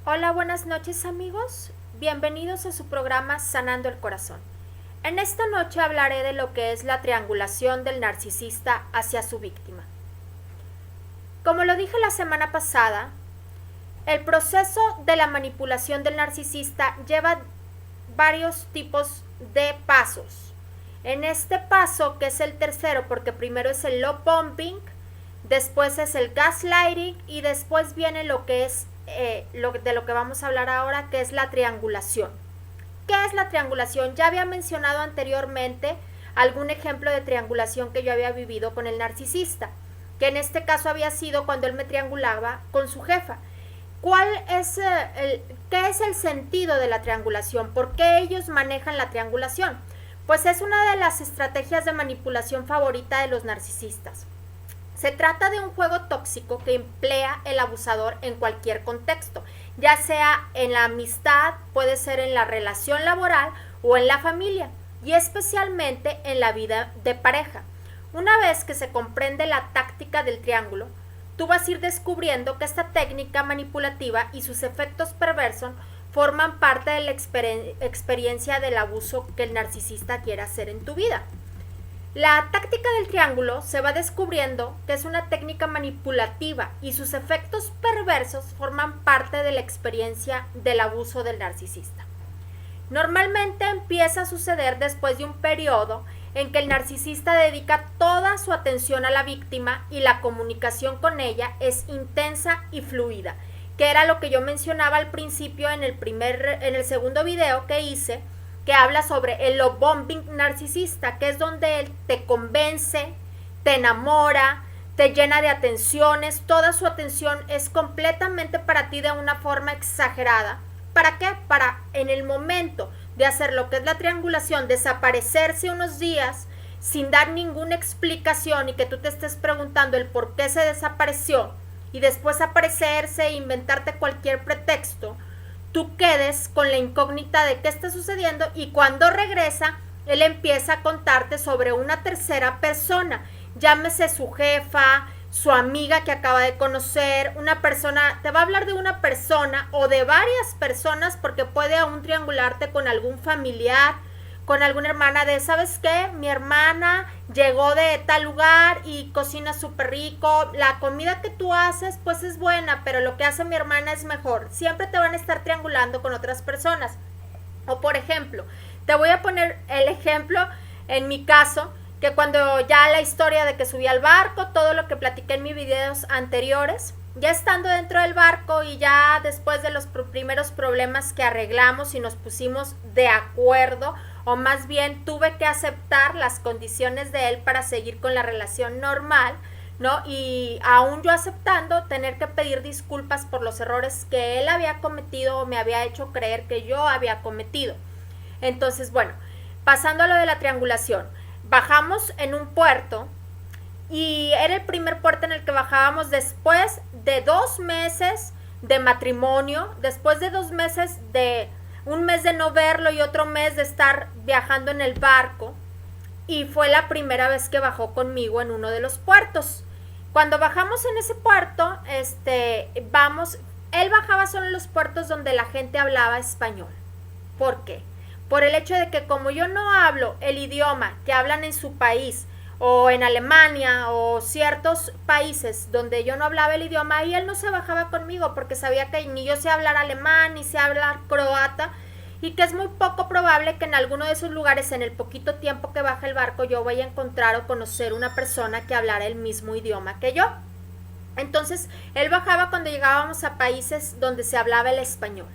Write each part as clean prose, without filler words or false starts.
Hola, buenas noches amigos, bienvenidos a su programa Sanando el Corazón. En esta noche hablaré de lo que es la triangulación del narcisista hacia su víctima. Como lo dije la semana pasada, el proceso de la manipulación del narcisista lleva varios tipos de pasos. En este paso, que es el tercero, porque primero es el love bombing, después es el gaslighting y después viene lo que es de lo que vamos a hablar ahora, que es la triangulación. ¿Qué es la triangulación? Ya había mencionado anteriormente algún ejemplo de triangulación que yo había vivido con el narcisista, que en este caso había sido cuando él me triangulaba con su jefa. ¿Qué es el sentido de la triangulación? ¿Por qué ellos manejan la triangulación? Pues es una de las estrategias de manipulación favorita de los narcisistas. Se trata de un juego tóxico que emplea el abusador en cualquier contexto, ya sea en la amistad, puede ser en la relación laboral o en la familia, y especialmente en la vida de pareja. Una vez que se comprende la táctica del triángulo, tú vas a ir descubriendo que esta técnica manipulativa y sus efectos perversos forman parte de la experiencia del abuso que el narcisista quiere hacer en tu vida. La táctica del triángulo se va descubriendo que es una técnica manipulativa y sus efectos perversos forman parte de la experiencia del abuso del narcisista. Normalmente empieza a suceder después de un periodo en que el narcisista dedica toda su atención a la víctima y la comunicación con ella es intensa y fluida, que era lo que yo mencionaba al principio en el segundo video que hice, que habla sobre el love bombing narcisista, que es donde él te convence, te enamora, te llena de atenciones, toda su atención es completamente para ti de una forma exagerada. ¿Para qué? Para en el momento de hacer lo que es la triangulación, desaparecerse unos días sin dar ninguna explicación y que tú te estés preguntando el por qué se desapareció y después aparecerse e inventarte cualquier pretexto, tú quedes con la incógnita de qué está sucediendo y cuando regresa, él empieza a contarte sobre una tercera persona, llámese su jefa, su amiga que acaba de conocer, una persona, te va a hablar de una persona o de varias personas porque puede aún triangularte con algún familiar, con alguna hermana de, ¿sabes qué? Mi hermana llegó de tal lugar y cocina súper rico, la comida que tú haces pues es buena, pero lo que hace mi hermana es mejor. Siempre te van a estar triangulando con otras personas. O por ejemplo, te voy a poner el ejemplo en mi caso, que cuando ya la historia de que subí al barco, todo lo que platiqué en mis videos anteriores, ya estando dentro del barco y ya después de los primeros problemas que arreglamos y nos pusimos de acuerdo, o más bien tuve que aceptar las condiciones de él para seguir con la relación normal, ¿no? Y aún yo aceptando tener que pedir disculpas por los errores que él había cometido o me había hecho creer que yo había cometido. Entonces, bueno, pasando a lo de la triangulación, bajamos en un puerto y era el primer puerto en el que bajábamos después de 2 meses de matrimonio, después de 2 meses de un mes de no verlo y otro mes de estar viajando en el barco, y fue la primera vez que bajó conmigo en uno de los puertos. Cuando bajamos en ese puerto, él bajaba solo en los puertos donde la gente hablaba español. ¿Por qué? Por el hecho de que como yo no hablo el idioma que hablan en su país, o en Alemania o ciertos países donde yo no hablaba el idioma, y él no se bajaba conmigo porque sabía que ni yo sé hablar alemán ni sé hablar croata y que es muy poco probable que en alguno de esos lugares en el poquito tiempo que baja el barco yo vaya a encontrar o conocer una persona que hablara el mismo idioma que yo. Entonces él bajaba cuando llegábamos a países donde se hablaba el español.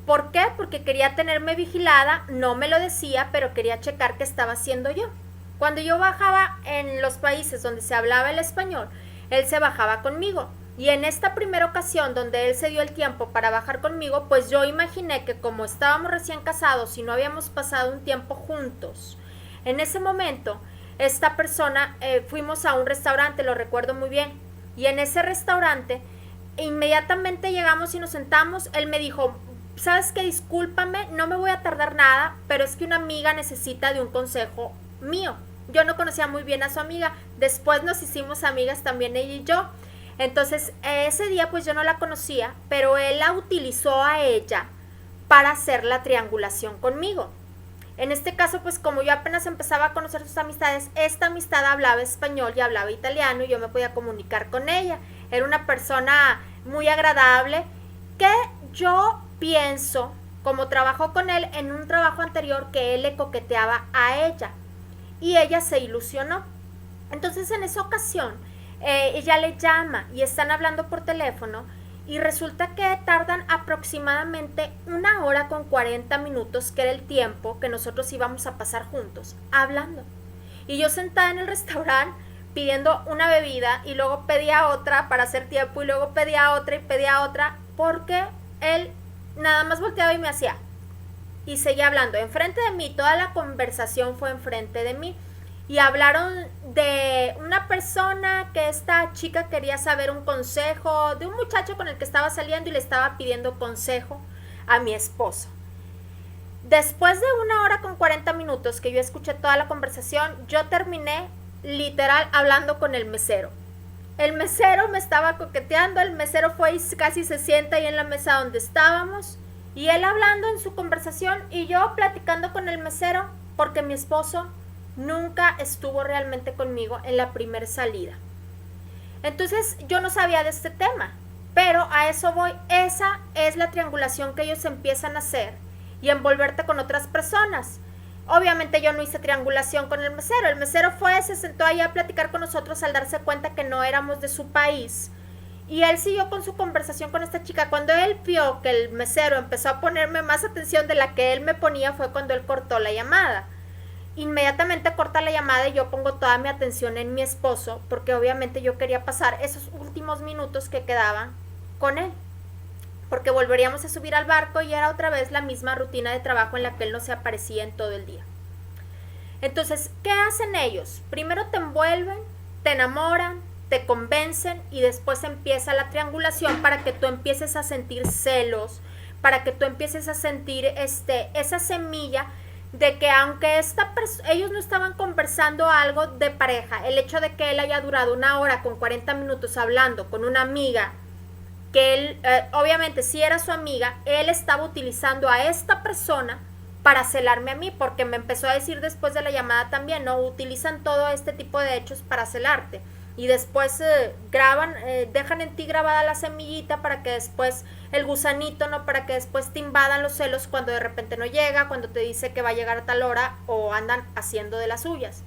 ¿Por qué? Porque quería tenerme vigilada, no me lo decía, pero quería checar qué estaba haciendo yo. Cuando yo bajaba en los países donde se hablaba el español, él se bajaba conmigo. Y en esta primera ocasión donde él se dio el tiempo para bajar conmigo, pues yo imaginé que como estábamos recién casados y no habíamos pasado un tiempo juntos, en ese momento esta persona, fuimos a un restaurante, lo recuerdo muy bien, y en ese restaurante inmediatamente llegamos y nos sentamos, él me dijo, ¿sabes qué? Discúlpame, no me voy a tardar nada, pero es que una amiga necesita de un consejo mío. Yo no conocía muy bien a su amiga, después nos hicimos amigas también ella y yo. Entonces, ese día pues yo no la conocía, pero él la utilizó a ella para hacer la triangulación conmigo. En este caso, pues como yo apenas empezaba a conocer sus amistades, esta amistad hablaba español y hablaba italiano y yo me podía comunicar con ella. Era una persona muy agradable que yo pienso, como trabajó con él en un trabajo anterior, que él le coqueteaba a ella y ella se ilusionó. Entonces en esa ocasión ella le llama y están hablando por teléfono y resulta que tardan aproximadamente 1 hora con 40 minutos, que era el tiempo que nosotros íbamos a pasar juntos, hablando. Y yo sentada en el restaurante pidiendo una bebida y luego pedía otra para hacer tiempo y luego pedía otra y pedía otra, porque él nada más volteaba y me hacía. Y seguía hablando enfrente de mí, toda la conversación fue enfrente de mí. Y hablaron de una persona que esta chica quería saber un consejo, de un muchacho con el que estaba saliendo y le estaba pidiendo consejo a mi esposo. Después de 1 hora con 40 minutos que yo escuché toda la conversación, yo terminé literal hablando con el mesero. El mesero me estaba coqueteando, el mesero fue y casi se sienta ahí en la mesa donde estábamos, y él hablando en su conversación y yo platicando con el mesero, porque mi esposo nunca estuvo realmente conmigo en la primera salida. Entonces yo no sabía de este tema, pero a eso voy. Esa es la triangulación que ellos empiezan a hacer y envolverte con otras personas. Obviamente yo no hice triangulación con el mesero fue, se sentó ahí a platicar con nosotros al darse cuenta que no éramos de su país. Y él siguió con su conversación con esta chica. Cuando él vio que el mesero empezó a ponerme más atención de la que él me ponía, fue cuando él cortó la llamada. Inmediatamente corta la llamada y yo pongo toda mi atención en mi esposo, porque obviamente yo quería pasar esos últimos minutos que quedaban con él, porque volveríamos a subir al barco y era otra vez la misma rutina de trabajo en la que él no se aparecía en todo el día. Entonces, ¿qué hacen ellos? Primero te envuelven, te enamoran, te convencen y después empieza la triangulación para que tú empieces a sentir celos, para que tú empieces a sentir esa semilla de que aunque ellos no estaban conversando algo de pareja, el hecho de que él haya durado 1 hora con 40 minutos hablando con una amiga, que él, obviamente si era su amiga, él estaba utilizando a esta persona para celarme a mí, porque me empezó a decir después de la llamada también, ¿no? Utilizan todo este tipo de hechos para celarte. Y después dejan en ti grabada la semillita para que después el gusanito, ¿no? Para que después te invadan los celos cuando de repente no llega, cuando te dice que va a llegar a tal hora o andan haciendo de las suyas.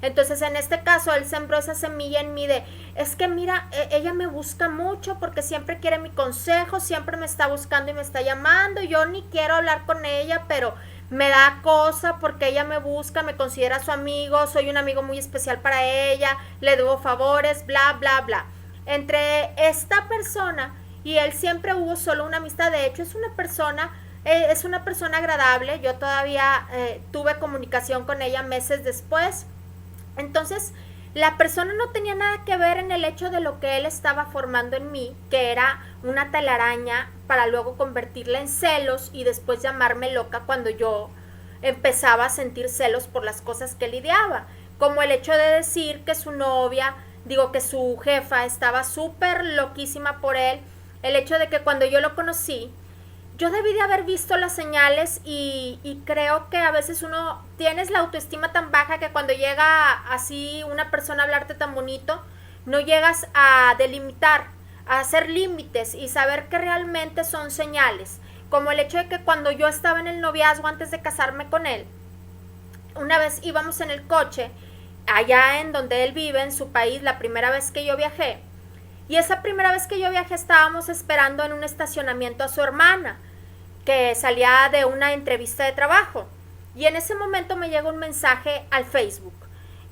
Entonces en este caso él sembró esa semilla en mí de, es que mira, ella me busca mucho porque siempre quiere mi consejo, siempre me está buscando y me está llamando, yo ni quiero hablar con ella, pero me da cosa porque ella me busca, me considera su amigo, soy un amigo muy especial para ella, le debo favores, bla, bla, bla. Entre esta persona y él siempre hubo solo una amistad. De hecho es una persona agradable. Yo todavía tuve comunicación con ella meses después. Entonces la persona no tenía nada que ver en el hecho de lo que él estaba formando en mí, que era una telaraña para luego convertirla en celos y después llamarme loca cuando yo empezaba a sentir celos por las cosas que lidiaba, como el hecho de decir que que su jefa estaba súper loquísima por él, el hecho de que cuando yo lo conocí, yo debí de haber visto las señales y creo que a veces uno tienes la autoestima tan baja que cuando llega así una persona a hablarte tan bonito, no llegas a delimitar, a hacer límites y saber que realmente son señales. Como el hecho de que cuando yo estaba en el noviazgo antes de casarme con él, una vez íbamos en el coche, allá en donde él vive, en su país, la primera vez que yo viajé, y esa primera vez que yo viajé estábamos esperando en un estacionamiento a su hermana, que salía de una entrevista de trabajo. Y en ese momento me llega un mensaje al Facebook,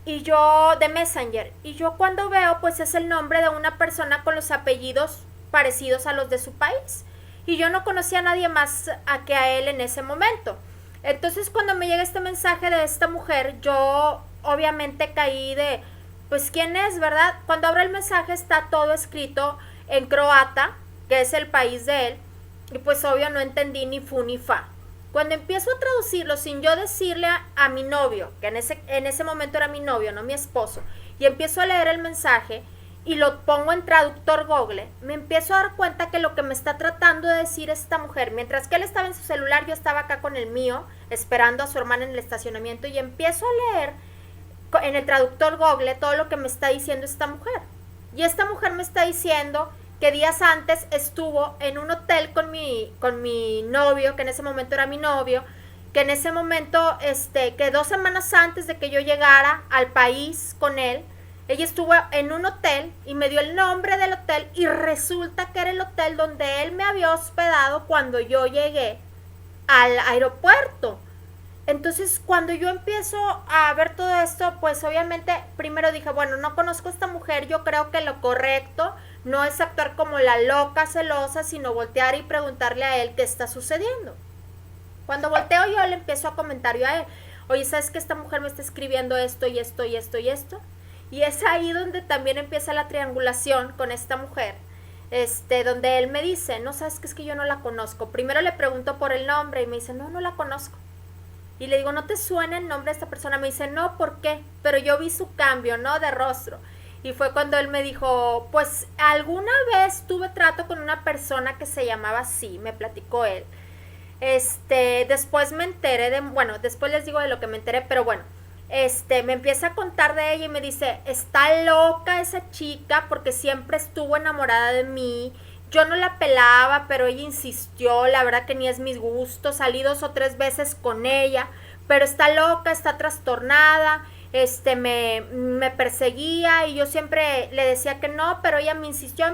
y yo de Messenger, y yo cuando veo pues es el nombre de una persona con los apellidos parecidos a los de su país. Y yo no conocía a nadie más que a él en ese momento. Entonces cuando me llega este mensaje de esta mujer, yo obviamente caí de, pues ¿quién es, verdad? Cuando abro el mensaje está todo escrito en croata, que es el país de él, y pues obvio no entendí ni fu ni fa. Cuando empiezo a traducirlo sin yo decirle a mi novio, que en ese momento era mi novio, no mi esposo, y empiezo a leer el mensaje, y lo pongo en traductor Google, me empiezo a dar cuenta que lo que me está tratando de decir esta mujer, mientras que él estaba en su celular, yo estaba acá con el mío, esperando a su hermana en el estacionamiento, y empiezo a leer en el traductor Google todo lo que me está diciendo esta mujer. Y esta mujer me está diciendo que días antes estuvo en un hotel con mi novio, que en ese momento era mi novio, que en ese momento, que 2 semanas antes de que yo llegara al país con él, ella estuvo en un hotel y me dio el nombre del hotel, y resulta que era el hotel donde él me había hospedado cuando yo llegué al aeropuerto. Entonces, cuando yo empiezo a ver todo esto, pues obviamente primero dije, bueno, no conozco a esta mujer, yo creo que lo correcto no es actuar como la loca celosa, sino voltear y preguntarle a él qué está sucediendo. Cuando volteo yo le empiezo a comentar yo a él, oye, ¿sabes que esta mujer me está escribiendo esto y esto y esto y esto? Y es ahí donde también empieza la triangulación con esta mujer, donde él me dice, no, sabes que es que yo no la conozco. Primero le pregunto por el nombre y me dice, no, no la conozco. Y le digo, ¿no te suena el nombre de esta persona? Me dice, no, ¿por qué? Pero yo vi su cambio, ¿no? De rostro. Y fue cuando él me dijo, pues alguna vez tuve trato con una persona que se llamaba así, me platicó él. Después me enteré bueno, después les digo de lo que me enteré, pero bueno, me empieza a contar de ella y me dice, está loca esa chica porque siempre estuvo enamorada de mí. Yo no la pelaba, pero ella insistió, la verdad que ni es mis gustos, salí 2 o 3 veces con ella, pero está loca, está trastornada, me perseguía y yo siempre le decía que no, pero ella me insistió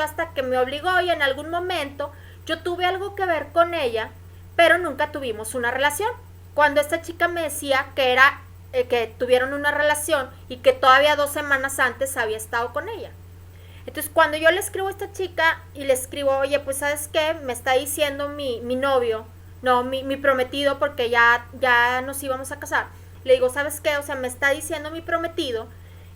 hasta que me obligó, y en algún momento yo tuve algo que ver con ella, pero nunca tuvimos una relación. Cuando esta chica me decía que era que tuvieron una relación y que todavía 2 semanas antes había estado con ella. Entonces, cuando yo le escribo a esta chica y le escribo, oye, pues ¿sabes qué? Me está diciendo mi novio, no, mi prometido, porque ya nos íbamos a casar. Le digo, ¿sabes qué? O sea, me está diciendo mi prometido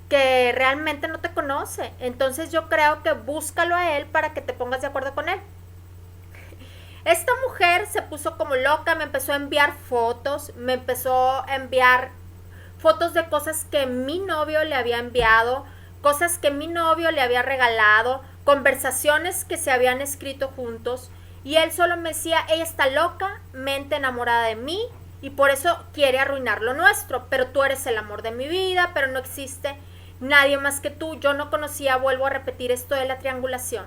que realmente no te conoce. Entonces yo creo que búscalo a él para que te pongas de acuerdo con él. Esta mujer se puso como loca, me empezó a enviar fotos, me empezó a enviar fotos de cosas que mi novio le había enviado, cosas que mi novio le había regalado, conversaciones que se habían escrito juntos, y él solo me decía, ella está loca, mente enamorada de mí, y por eso quiere arruinar lo nuestro, pero tú eres el amor de mi vida, pero no existe nadie más que tú. Yo no conocía, vuelvo a repetir, esto de la triangulación.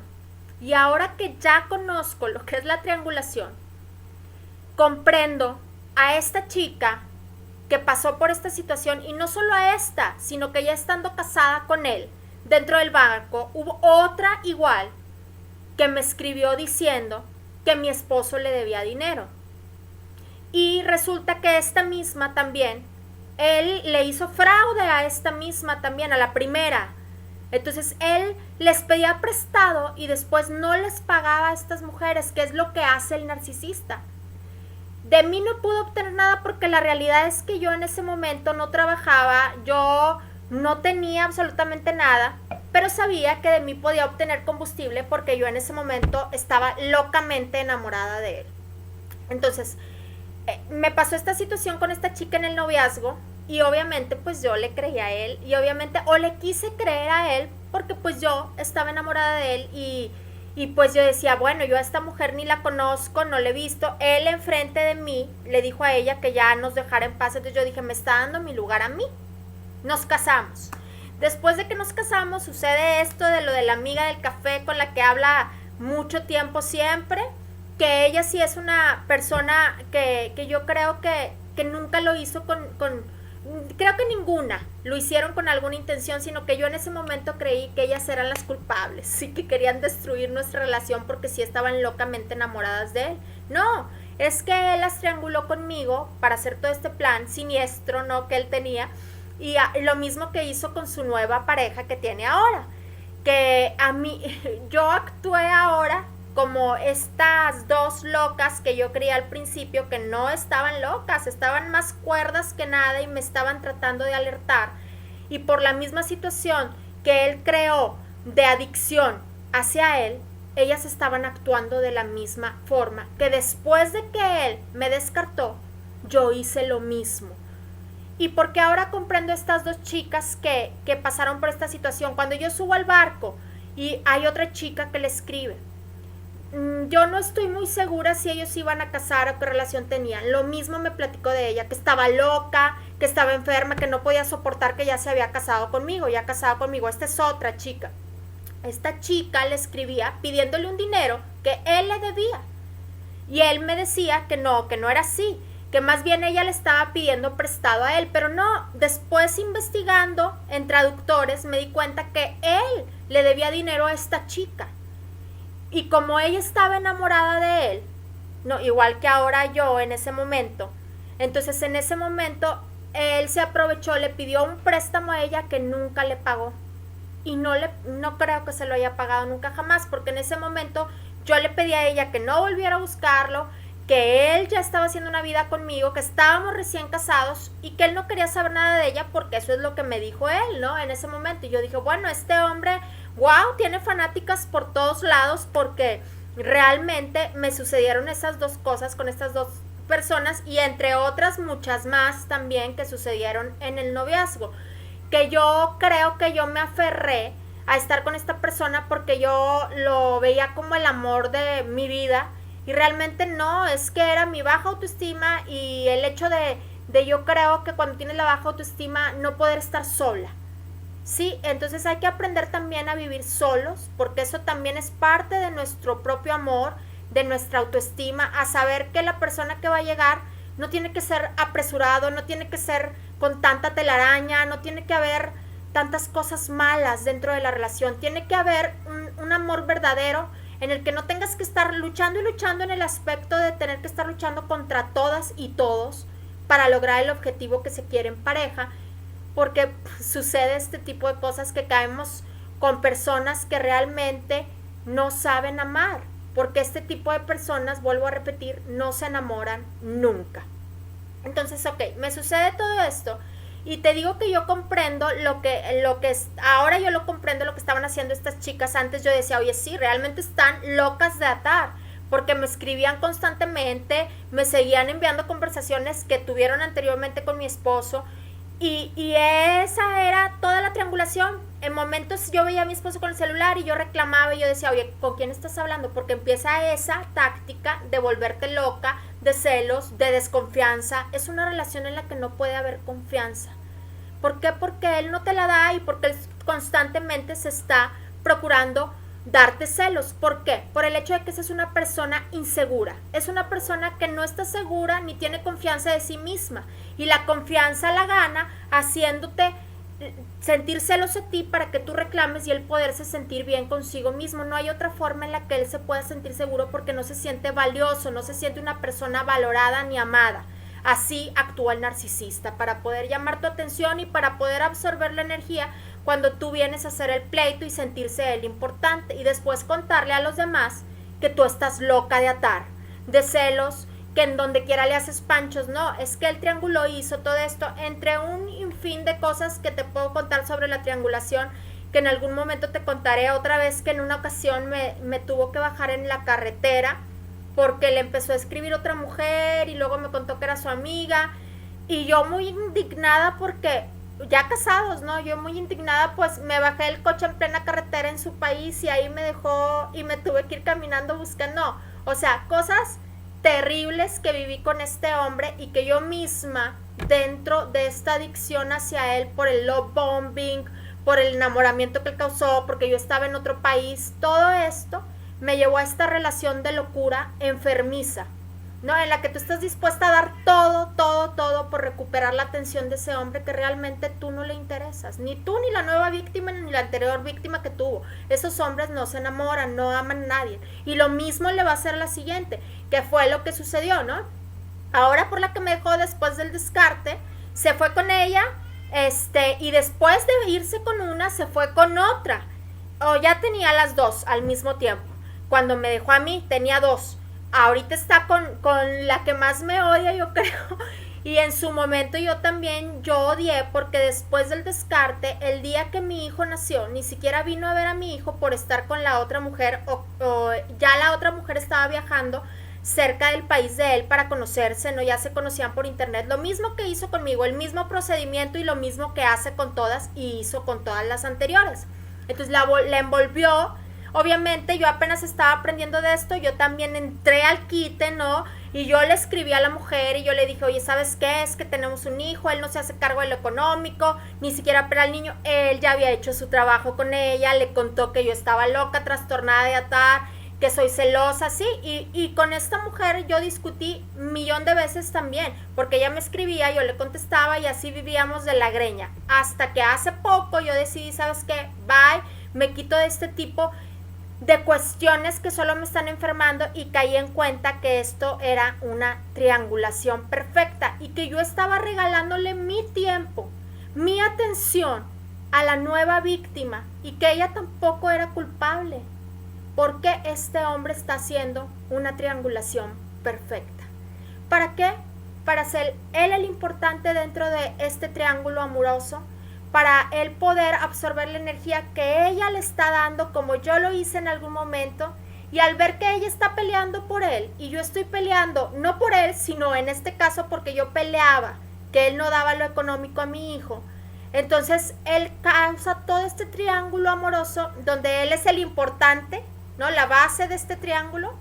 Y ahora que ya conozco lo que es la triangulación, comprendo a esta chica que pasó por esta situación, y no solo a esta, sino que ya estando casada con él, dentro del banco, hubo otra igual que me escribió diciendo que mi esposo le debía dinero. Y resulta que esta misma también, él le hizo fraude a esta misma también, a la primera. Entonces él les pedía prestado y después no les pagaba a estas mujeres, que es lo que hace el narcisista. De mí no pudo obtener nada porque la realidad es que yo en ese momento no trabajaba, yo no tenía absolutamente nada, pero sabía que de mí podía obtener combustible porque yo en ese momento estaba locamente enamorada de él. Entonces, me pasó esta situación con esta chica en el noviazgo, y obviamente pues yo le creí a él, y obviamente o le quise creer a él porque pues yo estaba enamorada de él, y pues yo decía, bueno, yo a esta mujer ni la conozco, no la he visto. Él enfrente de mí le dijo a ella que ya nos dejara en paz. Entonces yo dije, me está dando mi lugar a mí. Nos casamos. Después de que nos casamos sucede esto de lo de la amiga del café con la que habla mucho tiempo siempre, que ella sí es una persona que yo creo que nunca lo hizo creo que ninguna lo hicieron con alguna intención, sino que yo en ese momento creí que ellas eran las culpables y que querían destruir nuestra relación porque sí estaban locamente enamoradas de él. No, es que él las trianguló conmigo para hacer todo este plan siniestro, ¿no?, que él tenía, y lo mismo que hizo con su nueva pareja que tiene ahora, que a mí, yo actué ahora como estas 2 locas que yo creía al principio, que no estaban locas, estaban más cuerdas que nada y me estaban tratando de alertar. Y por la misma situación que él creó de adicción hacia él, ellas estaban actuando de la misma forma, que después de que él me descartó, yo hice lo mismo. ¿Y por qué ahora comprendo estas dos chicas que pasaron por esta situación? Cuando yo subo al barco y hay otra chica que le escribe, yo no estoy muy segura si ellos iban a casar o qué relación tenían. Lo mismo me platicó de ella, que estaba loca, que estaba enferma, que no podía soportar que ya se había casado conmigo, ya casado conmigo. Esta es otra chica. Esta chica le escribía pidiéndole un dinero que él le debía. Y él me decía que no era así, que más bien ella le estaba pidiendo prestado a él, pero no, después investigando en traductores me di cuenta que él le debía dinero a esta chica. Y como ella estaba enamorada de él, no, igual que ahora yo en ese momento, entonces en ese momento él se aprovechó, le pidió un préstamo a ella que nunca le pagó. Y no creo que se lo haya pagado nunca jamás, porque en ese momento yo le pedí a ella que no volviera a buscarlo, que él ya estaba haciendo una vida conmigo, que estábamos recién casados y que él no quería saber nada de ella, porque eso es lo que me dijo él, ¿no? En ese momento. Y yo dije, bueno, este hombre, wow, tiene fanáticas por todos lados, porque realmente me sucedieron esas dos cosas con estas dos personas y entre otras muchas más también que sucedieron en el noviazgo, que yo creo que yo me aferré a estar con esta persona porque yo lo veía como el amor de mi vida y realmente no, es que era mi baja autoestima y el hecho de yo creo que cuando tienes la baja autoestima no poder estar sola. Sí, entonces hay que aprender también a vivir solos, porque eso también es parte de nuestro propio amor, de nuestra autoestima, a saber que la persona que va a llegar no tiene que ser apresurado, no tiene que ser con tanta telaraña, no tiene que haber tantas cosas malas dentro de la relación, tiene que haber un amor verdadero en el que no tengas que estar luchando y luchando en el aspecto de tener que estar luchando contra todas y todos para lograr el objetivo que se quiere en pareja, porque sucede este tipo de cosas que caemos con personas que realmente no saben amar, porque este tipo de personas, vuelvo a repetir, no se enamoran nunca. Entonces, ok, me sucede todo esto y te digo que yo comprendo lo que es, ahora yo lo comprendo lo que estaban haciendo estas chicas. Antes yo decía, oye, sí, realmente están locas de atar, porque me escribían constantemente, me seguían enviando conversaciones que tuvieron anteriormente con mi esposo. Y esa era toda la triangulación. En momentos yo veía a mi esposo con el celular y yo reclamaba y yo decía, oye, ¿con quién estás hablando? Porque empieza esa táctica de volverte loca, de celos, de desconfianza. Es una relación en la que no puede haber confianza. ¿Por qué? Porque él no te la da y porque él constantemente se está procurando darte celos. ¿Por qué? Por el hecho de que esa es una persona insegura. Es una persona que no está segura ni tiene confianza de sí misma. Y la confianza la gana haciéndote sentir celos a ti para que tú reclames y él poderse sentir bien consigo mismo. No hay otra forma en la que él se pueda sentir seguro porque no se siente valioso, no se siente una persona valorada ni amada. Así actúa el narcisista, para poder llamar tu atención y para poder absorber la energía cuando tú vienes a hacer el pleito y sentirse él importante y después contarle a los demás que tú estás loca de atar, de celos, que en donde quiera le haces panchos. No, es que el triángulo hizo todo esto, entre un infín de cosas que te puedo contar sobre la triangulación, que en algún momento te contaré otra vez, que en una ocasión me tuvo que bajar en la carretera porque le empezó a escribir otra mujer y luego me contó que era su amiga y yo muy indignada porque ya casados, ¿no? Yo muy indignada, pues me bajé del coche en plena carretera en su país y ahí me dejó y me tuve que ir caminando buscando, o sea, cosas terribles que viví con este hombre y que yo misma, dentro de esta adicción hacia él por el love bombing, por el enamoramiento que él causó, porque yo estaba en otro país, todo esto me llevó a esta relación de locura enfermiza, ¿no? En la que tú estás dispuesta a dar todo por recuperar la atención de ese hombre que realmente tú no le interesas, ni tú, ni la nueva víctima, ni la anterior víctima que tuvo. Esos hombres no se enamoran, no aman a nadie, y lo mismo le va a hacer la siguiente, que fue lo que sucedió, ¿no? Ahora por la que me dejó después del descarte, se fue con ella, y después de irse con una, se fue con otra, o ya tenía las dos al mismo tiempo. Cuando me dejó a mí, tenía dos. Ahorita está con la que más me odia, yo creo. Y en su momento yo odié, porque después del descarte, el día que mi hijo nació, ni siquiera vino a ver a mi hijo por estar con la otra mujer, o ya la otra mujer estaba viajando cerca del país de él para conocerse, ¿no? Ya se conocían por internet, lo mismo que hizo conmigo, el mismo procedimiento y lo mismo que hace con todas y hizo con todas las anteriores. Entonces la envolvió. Obviamente yo apenas estaba aprendiendo de esto, yo también entré al quite, ¿no? Y yo le escribí a la mujer y yo le dije, oye, ¿sabes qué? Es que tenemos un hijo, él no se hace cargo de lo económico, ni siquiera para el niño, él ya había hecho su trabajo con ella, le contó que yo estaba loca, trastornada de atar, que soy celosa, sí, y con esta mujer yo discutí 1,000,000 de veces también, porque ella me escribía, yo le contestaba y así vivíamos de la greña, hasta que hace poco yo decidí, ¿sabes qué? Bye, me quito de este tipo de cuestiones que solo me están enfermando y caí en cuenta que esto era una triangulación perfecta y que yo estaba regalándole mi tiempo, mi atención a la nueva víctima y que ella tampoco era culpable. ¿Por qué este hombre está haciendo una triangulación perfecta? ¿Para qué? Para ser él el importante dentro de este triángulo amoroso, para él poder absorber la energía que ella le está dando, como yo lo hice en algún momento, y al ver que ella está peleando por él y yo estoy peleando no por él, sino en este caso porque yo peleaba que él no daba lo económico a mi hijo, entonces él causa todo este triángulo amoroso donde él es el importante, ¿no? La base de este triángulo,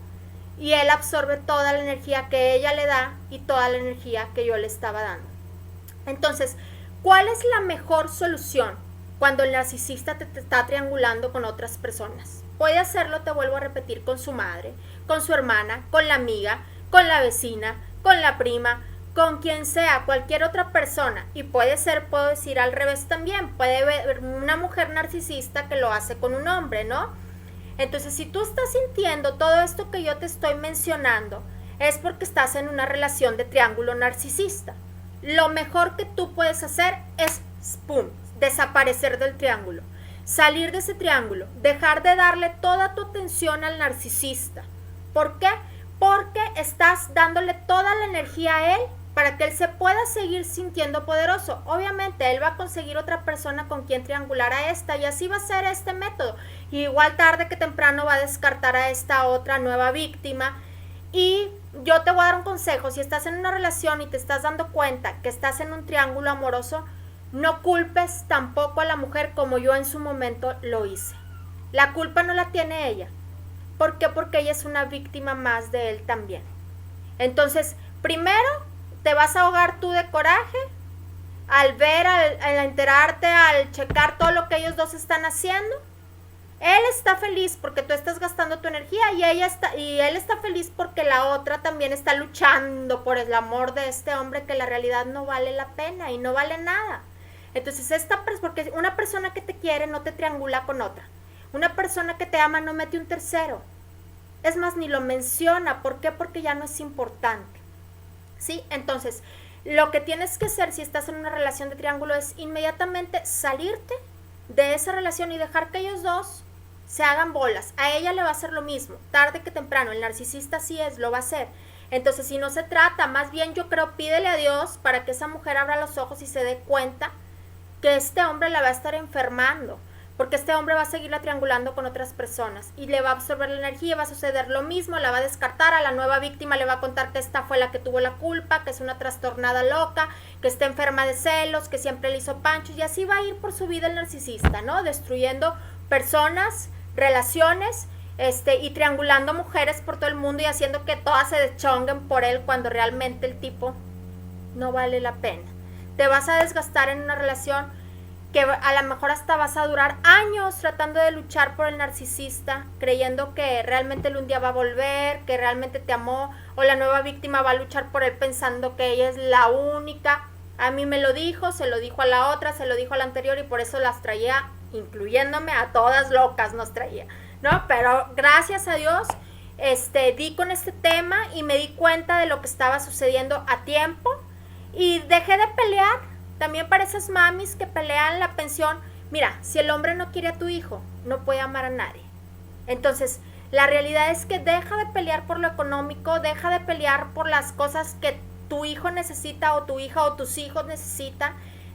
y él absorbe toda la energía que ella le da y toda la energía que yo le estaba dando. Entonces, ¿cuál es la mejor solución cuando el narcisista te está triangulando con otras personas? Puede hacerlo, te vuelvo a repetir, con su madre, con su hermana, con la amiga, con la vecina, con la prima, con quien sea, cualquier otra persona. Y puede ser, puedo decir al revés también, puede haber una mujer narcisista que lo hace con un hombre, ¿no? Entonces, si tú estás sintiendo todo esto que yo te estoy mencionando, es porque estás en una relación de triángulo narcisista. Lo mejor que tú puedes hacer es, ¡pum!, desaparecer del triángulo, salir de ese triángulo, dejar de darle toda tu atención al narcisista. ¿Por qué? Porque estás dándole toda la energía a él para que él se pueda seguir sintiendo poderoso. Obviamente él va a conseguir otra persona con quien triangular a esta y así va a ser este método. Y igual tarde que temprano va a descartar a esta otra nueva víctima. Y yo te voy a dar un consejo, si estás en una relación y te estás dando cuenta que estás en un triángulo amoroso, no culpes tampoco a la mujer como yo en su momento lo hice. La culpa no la tiene ella. ¿Por qué? Porque ella es una víctima más de él también. Entonces, primero te vas a ahogar tú de coraje al ver, al enterarte, al checar todo lo que ellos dos están haciendo. Él está feliz porque tú estás gastando tu energía y él está feliz porque la otra también está luchando por el amor de este hombre que la realidad no vale la pena y no vale nada. Entonces, porque una persona que te quiere no te triangula con otra. Una persona que te ama no mete un tercero. Es más, ni lo menciona. ¿Por qué? Porque ya no es importante. ¿Sí? Entonces, lo que tienes que hacer si estás en una relación de triángulo es inmediatamente salirte de esa relación y dejar que ellos dos se hagan bolas. A ella le va a hacer lo mismo, tarde que temprano. El narcisista sí lo va a hacer. Entonces, si no se trata, más bien yo creo, pídele a Dios para que esa mujer abra los ojos y se dé cuenta que este hombre la va a estar enfermando, porque este hombre va a seguirla triangulando con otras personas y le va a absorber la energía, va a suceder lo mismo, la va a descartar, a la nueva víctima le va a contar que esta fue la que tuvo la culpa, que es una trastornada loca, que está enferma de celos, que siempre le hizo panchos, y así va a ir por su vida el narcisista, ¿no? Destruyendo personas, relaciones, y triangulando mujeres por todo el mundo y haciendo que todas se deschonguen por él cuando realmente el tipo no vale la pena. Te vas a desgastar en una relación que a lo mejor hasta vas a durar años tratando de luchar por el narcisista, creyendo que realmente él un día va a volver, que realmente te amó, o la nueva víctima va a luchar por él pensando que ella es la única. A mí me lo dijo, se lo dijo a la otra, se lo dijo a la anterior y por eso las traía, incluyéndome, a todas locas nos traía, ¿no? Pero gracias a Dios di con este tema y me di cuenta de lo que estaba sucediendo a tiempo y dejé de pelear. También para esas mamis que pelean la pensión, mira, si el hombre no quiere a tu hijo, no puede amar a nadie. Entonces, la realidad es que deja de pelear por lo económico, deja de pelear por las cosas que tu hijo necesita o tu hija o tus hijos necesitan.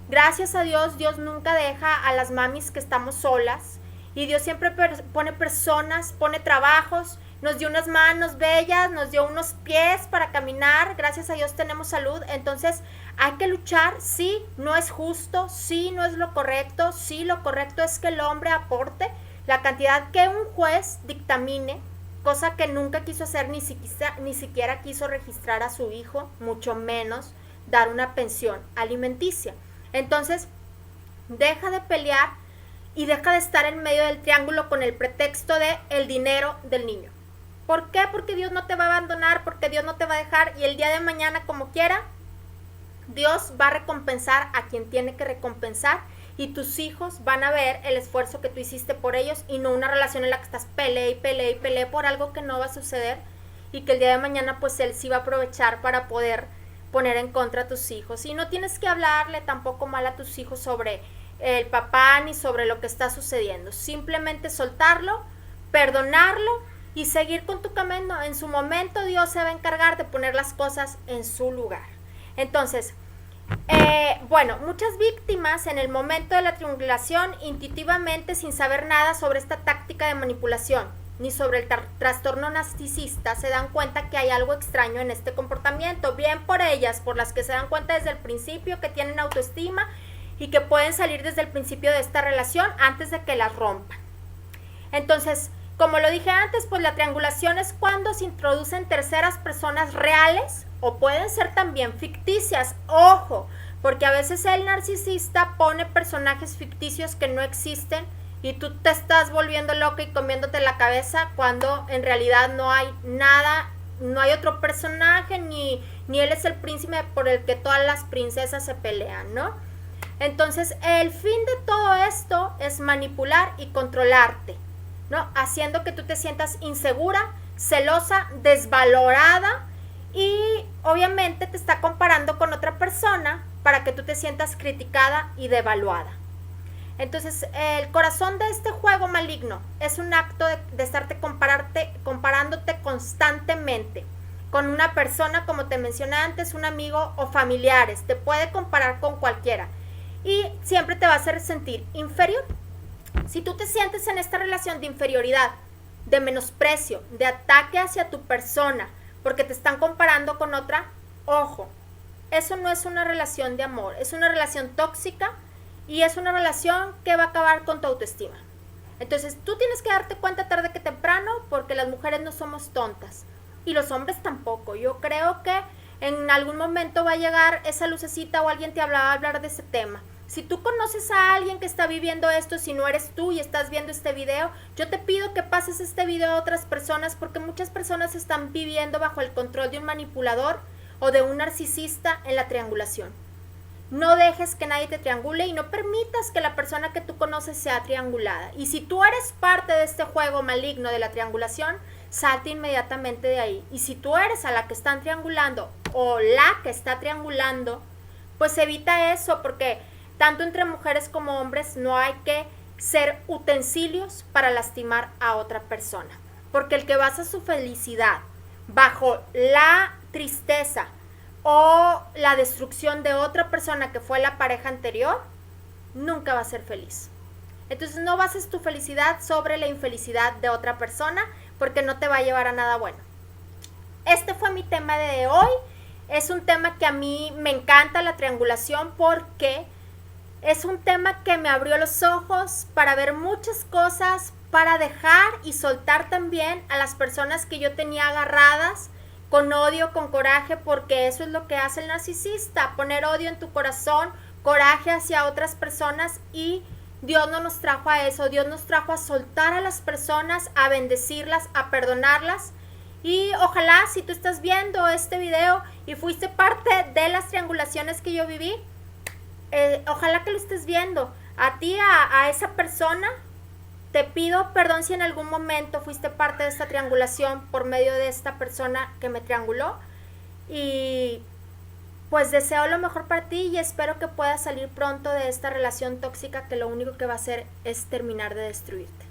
Gracias a Dios, Dios nunca deja a las mamis que estamos solas y Dios siempre pone personas, pone trabajos nos dio unas manos bellas, nos dio unos pies para caminar, gracias a Dios tenemos salud, entonces hay que luchar, sí, no es justo, sí, no es lo correcto, sí, lo correcto es que el hombre aporte la cantidad que un juez dictamine, cosa que nunca quiso hacer, ni siquiera quiso registrar a su hijo, mucho menos dar una pensión alimenticia. Entonces, deja de pelear y deja de estar en medio del triángulo con el pretexto de el dinero del niño. ¿Por qué? Porque Dios no te va a abandonar, porque Dios no te va a dejar y el día de mañana, como quiera, Dios va a recompensar a quien tiene que recompensar y tus hijos van a ver el esfuerzo que tú hiciste por ellos y no una relación en la que estás peleé por algo que no va a suceder y que el día de mañana pues él sí va a aprovechar para poder poner en contra a tus hijos. Y no tienes que hablarle tampoco mal a tus hijos sobre el papá ni sobre lo que está sucediendo. Simplemente soltarlo, perdonarlo y seguir con tu camino. En su momento Dios se va a encargar de poner las cosas en su lugar. Entonces, bueno, muchas víctimas en el momento de la triangulación, intuitivamente, sin saber nada sobre esta táctica de manipulación, ni sobre el trastorno narcisista, se dan cuenta que hay algo extraño en este comportamiento. Bien por ellas, por las que se dan cuenta desde el principio que tienen autoestima y que pueden salir desde el principio de esta relación antes de que la rompan. Entonces, como lo dije antes, pues la triangulación es cuando se introducen terceras personas reales o pueden ser también ficticias. Ojo, porque a veces el narcisista pone personajes ficticios que no existen y tú te estás volviendo loca y comiéndote la cabeza cuando en realidad no hay nada, no hay otro personaje, ni él es el príncipe por el que todas las princesas se pelean, ¿no? Entonces, el fin de todo esto es manipular y controlarte, ¿no? Haciendo que tú te sientas insegura, celosa, desvalorada y obviamente te está comparando con otra persona para que tú te sientas criticada y devaluada. Entonces, el corazón de este juego maligno es un acto de estarte comparándote constantemente con una persona, como te mencioné antes, un amigo o familiares. Te puede comparar con cualquiera y siempre te va a hacer sentir inferior. Si tú te sientes en esta relación de inferioridad, de menosprecio, de ataque hacia tu persona, porque te están comparando con otra, ojo, eso no es una relación de amor, es una relación tóxica y es una relación que va a acabar con tu autoestima. Entonces tú tienes que darte cuenta tarde que temprano, porque las mujeres no somos tontas y los hombres tampoco. Yo creo que en algún momento va a llegar esa lucecita o alguien te va a hablar de ese tema. Si tú conoces a alguien que está viviendo esto, si no eres tú y estás viendo este video, yo te pido que pases este video a otras personas, porque muchas personas están viviendo bajo el control de un manipulador o de un narcisista en la triangulación. No dejes que nadie te triangule y no permitas que la persona que tú conoces sea triangulada. Y si tú eres parte de este juego maligno de la triangulación, salte inmediatamente de ahí. Y si tú eres a la que están triangulando o la que está triangulando, pues evita eso, porque tanto entre mujeres como hombres no hay que ser utensilios para lastimar a otra persona. Porque el que basa su felicidad bajo la tristeza o la destrucción de otra persona que fue la pareja anterior, nunca va a ser feliz. Entonces no bases tu felicidad sobre la infelicidad de otra persona, porque no te va a llevar a nada bueno. Este fue mi tema de hoy. Es un tema que a mí me encanta, la triangulación, porque es un tema que me abrió los ojos para ver muchas cosas, para dejar y soltar también a las personas que yo tenía agarradas con odio, con coraje, porque eso es lo que hace el narcisista, poner odio en tu corazón, coraje hacia otras personas, y Dios no nos trajo a eso. Dios nos trajo a soltar a las personas, a bendecirlas, a perdonarlas. Y ojalá, si tú estás viendo este video y fuiste parte de las triangulaciones que yo viví, ojalá que lo estés viendo. A ti, a esa persona, te pido perdón si en algún momento fuiste parte de esta triangulación por medio de esta persona que me trianguló. Y pues deseo lo mejor para ti y espero que puedas salir pronto de esta relación tóxica que lo único que va a hacer es terminar de destruirte.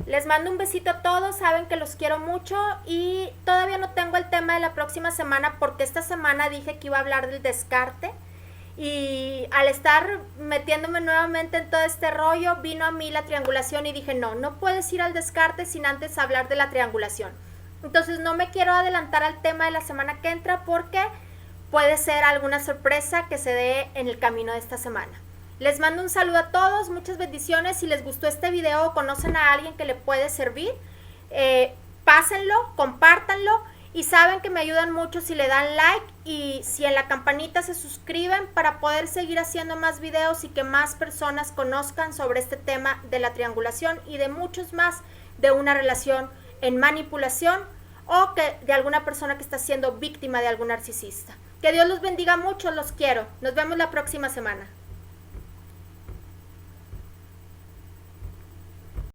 Les mando un besito a todos, saben que los quiero mucho y todavía no tengo el tema de la próxima semana, porque esta semana dije que iba a hablar del descarte Y al estar metiéndome nuevamente en todo este rollo, vino a mí la triangulación y dije, no puedes ir al descarte sin antes hablar de la triangulación. Entonces no me quiero adelantar al tema de la semana que entra porque puede ser alguna sorpresa que se dé en el camino de esta semana. Les mando un saludo a todos, muchas bendiciones. Si les gustó este video o conocen a alguien que le puede servir, pásenlo, compártanlo. Y saben que me ayudan mucho si le dan like y si en la campanita se suscriben para poder seguir haciendo más videos y que más personas conozcan sobre este tema de la triangulación y de muchos más de una relación en manipulación o que de alguna persona que está siendo víctima de algún narcisista. Que Dios los bendiga mucho, los quiero. Nos vemos la próxima semana.